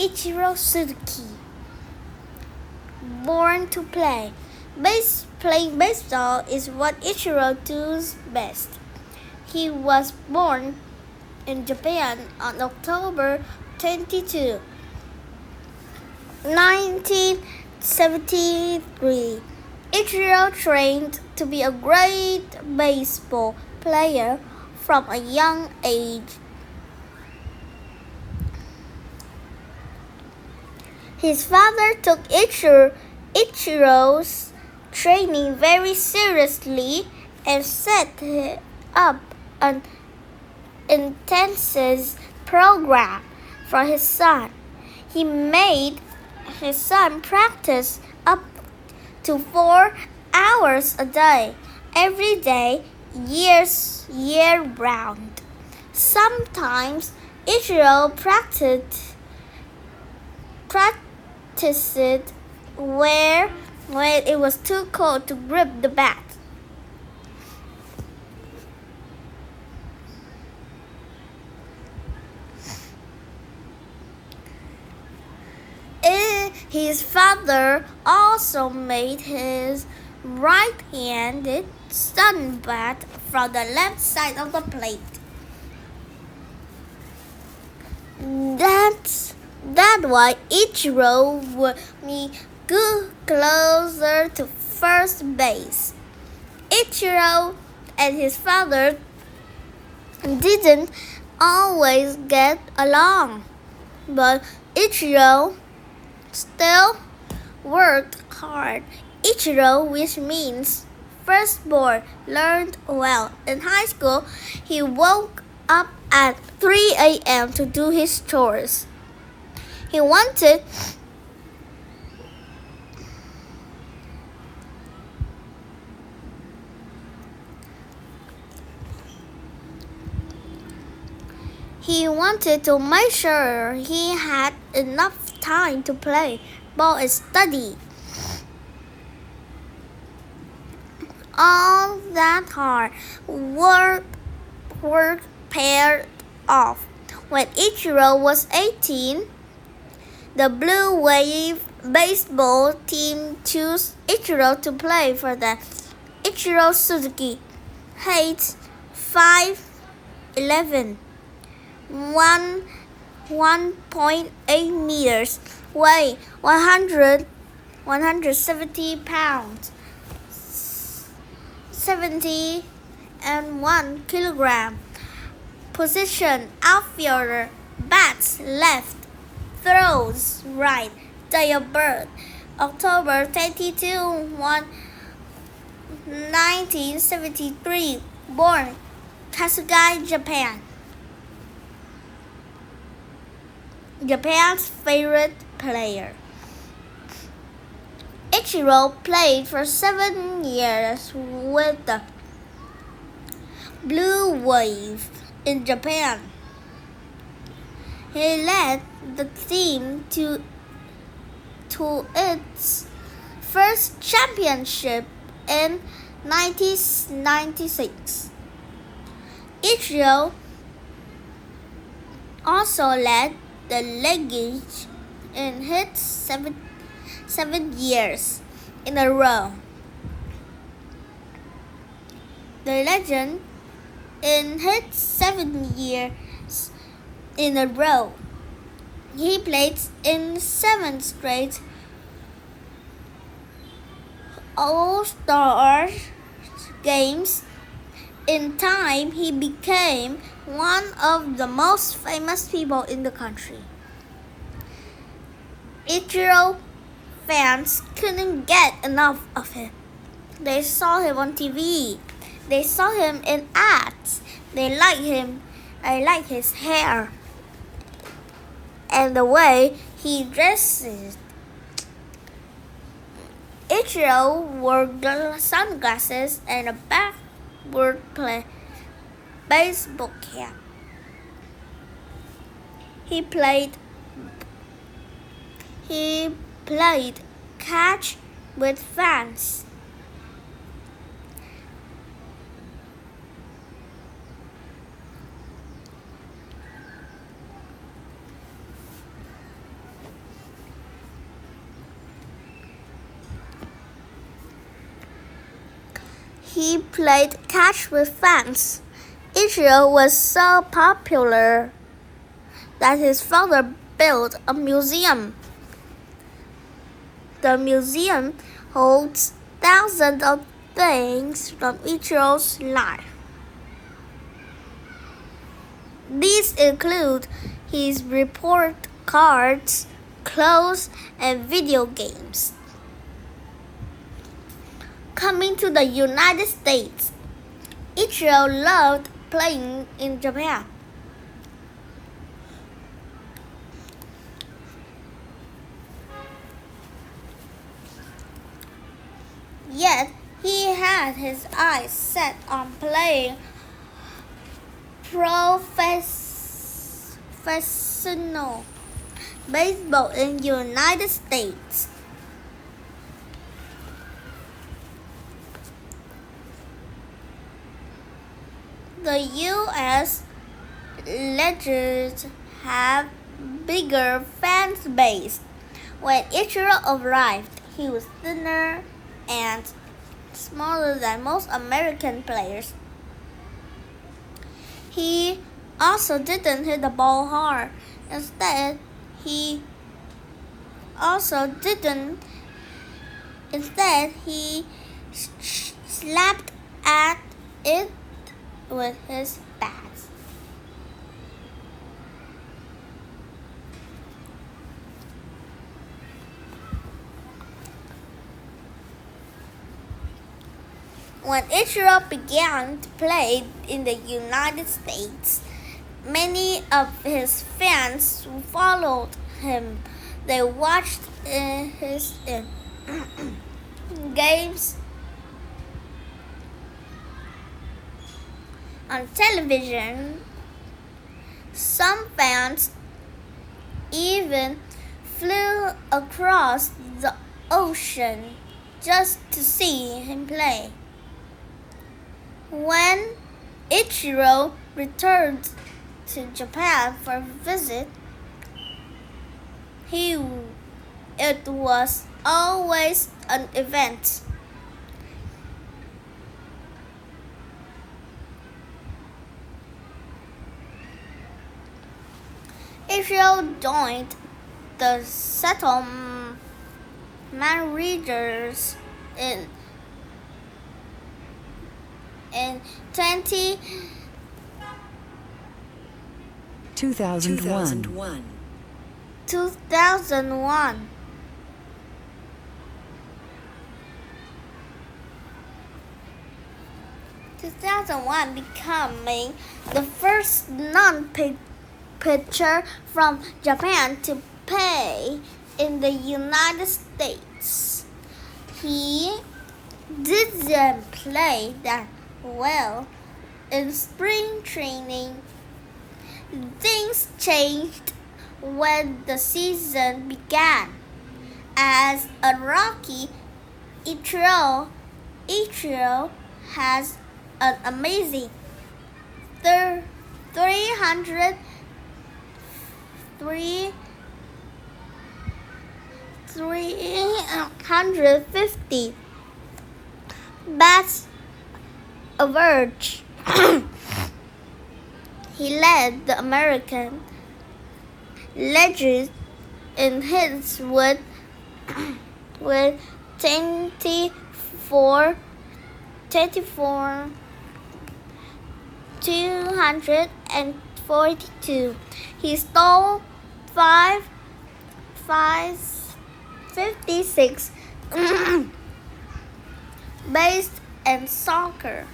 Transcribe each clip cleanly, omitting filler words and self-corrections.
Ichiro Suzuki. Born to play. Playing baseball is what Ichiro does best. He was born in Japan on October 22, 1973. Ichiro trained to be a great baseball player from a young age. His father took Ichiro's training very seriously and set up an intensive program for his son. He made his son practice up to 4 hours a day, every day, year-round. Sometimes Ichiro practiced where it was too cold to grip the bat. His father also made his right-handed stun bat from the left side of the plate. That's why Ichiro would be closer to first base. Ichiro and his father didn't always get along, but Ichiro still worked hard. Ichiro, which means firstborn, learned well. In high school, he woke up at 3 a.m. to do his chores. He wanted to make sure he had enough time to play ball and study. All that hard work paid off. When Ichiro was 18, the Blue Wave baseball team chose Ichiro to play for them. Ichiro Suzuki, height 5'11", 1.8 meters, weight 170 pounds, 71 kilogram. Position outfielder, bats left, throws right. Day of birth, October 22, 1973. Born Kasuga, Japan. Japan's favorite player. Ichiro played for 7 years with the Blue Wave in Japan. He led the team to its first championship in 1996. Ichiro also led the league in hits seven years in a row. The legend in hits 7 years in a row. He played in 7 straight All-Star games. In time, he became one of the most famous people in the country. Ichiro fans couldn't get enough of him. They saw him on TV. They saw him in ads. They liked him. I like his hair and the way he dresses. Ichiro wore sunglasses and a backward baseball cap. He played catch with fans. He played catch with fans. Ichiro was so popular that his father built a museum. The museum holds thousands of things from Ichiro's life. These include his report cards, clothes, and video games. Coming to the United States, Ichiro loved playing in Japan. Yet he had his eyes set on playing professional baseball in the United States. The U.S. Legends have bigger fan base. When Ichiro arrived, he was thinner and smaller than most American players. He also didn't hit the ball hard. Instead, he slapped at it with his bat. When Ichiro began to play in the United States, many of his fans followed him. They watched his games on television. Some fans even flew across the ocean just to see him play. When Ichiro returned to Japan for a visit, it was always an event. Ichiro joined the settlement readers in 2001. 2001, becoming the first non-pitcher from Japan to play in the United States. He didn't play that well in spring training. Things changed when the season began. As a rookie, Ichiro has an amazing 350 bats average. He led the American Legends in hits with 242. He stole 56 based in soccer.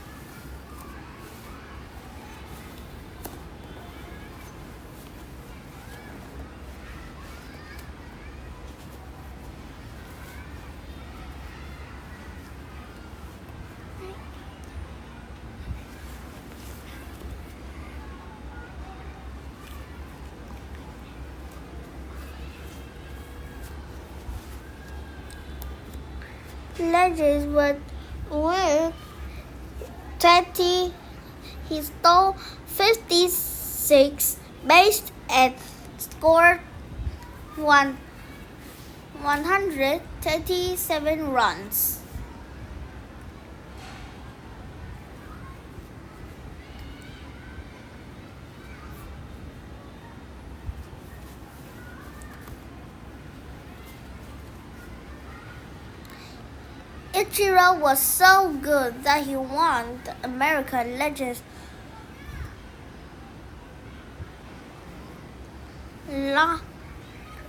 Legends with 20. He stole 56 based and scored 137 runs. Ichiro was so good that he won the American Legends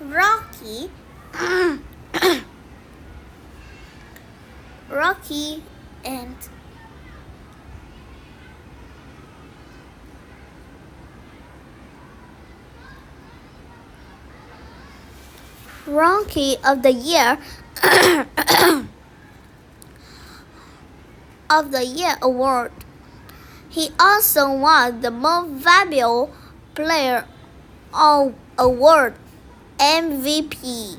Rocky Rocky and Rookie of the Year of the Year award. He also won the Most Valuable Player award, MVP.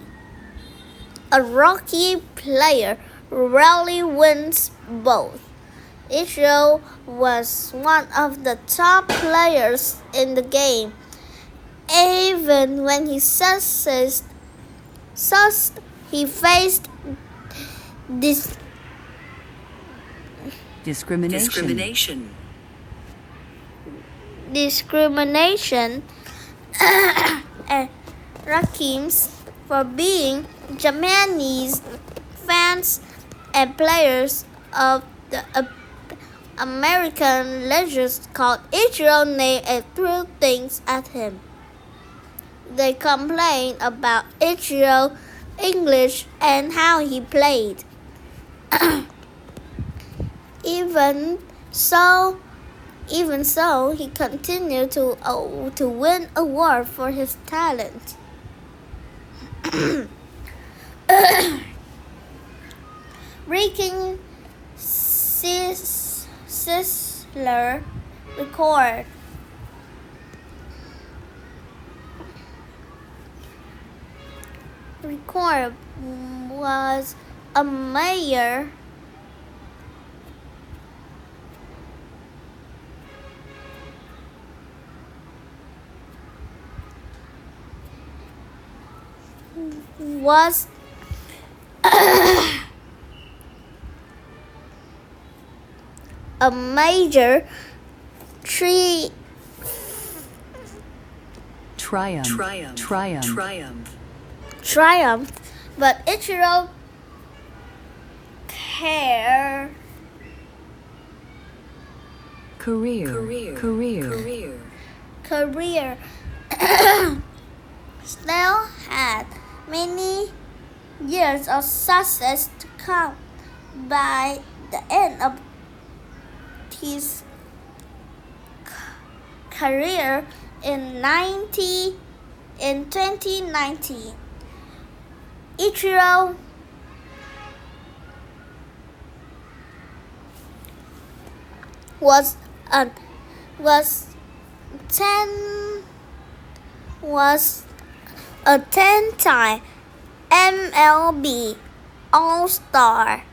A rookie player rarely wins both. Ichiro was one of the top players in the game, even when he faced discrimination. and rankings for being Japanese fans and players of the American Legends called Ichiro name and threw things at him. They complained about Ichiro's English and how he played. Even so, he continued to win awards for his talent. Breaking Sizzler record. Was a major a major triumph, but Ichiro career still had many years of success to come. By the end of his career in 2019, Ichiro was a 10-time MLB All-Star.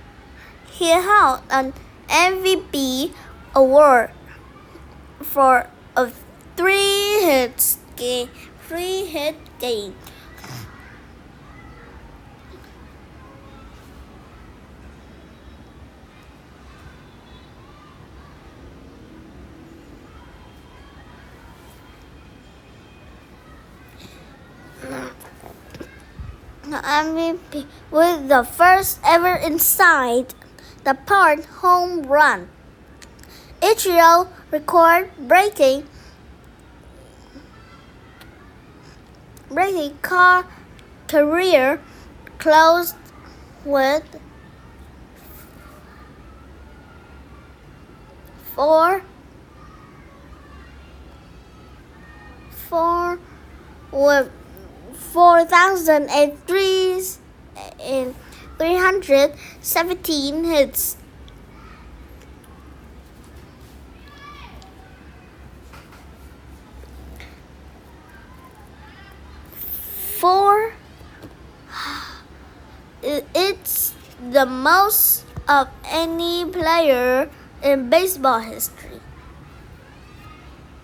He held an MVP award for a three-hit game. MVP with the first ever inside the park home run. Ichiro record breaking career closed with four 4,317 hits. It's the most of any player in baseball history.